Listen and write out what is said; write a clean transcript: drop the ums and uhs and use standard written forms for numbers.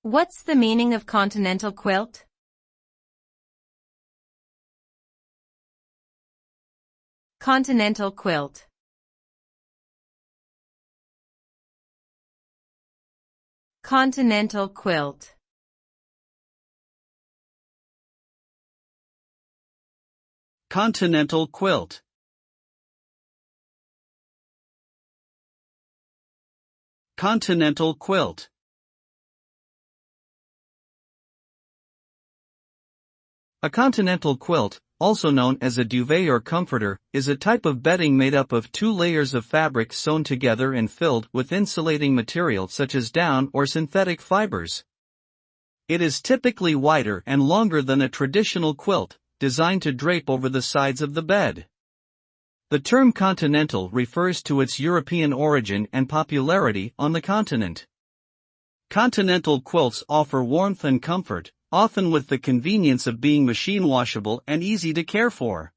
What's the meaning of continental quilt? Continental quilt. Continental quilt. Continental quilt. Continental quilt. A continental quilt, also known as a duvet or comforter, is a type of bedding made up of two layers of fabric sewn together and filled with insulating material such as down or synthetic fibers. It is typically wider and longer than a traditional quilt, designed to drape over the sides of the bed. The term continental refers to its European origin and popularity on the continent. Continental quilts offer warmth and comfort, often with the convenience of being machine washable and easy to care for.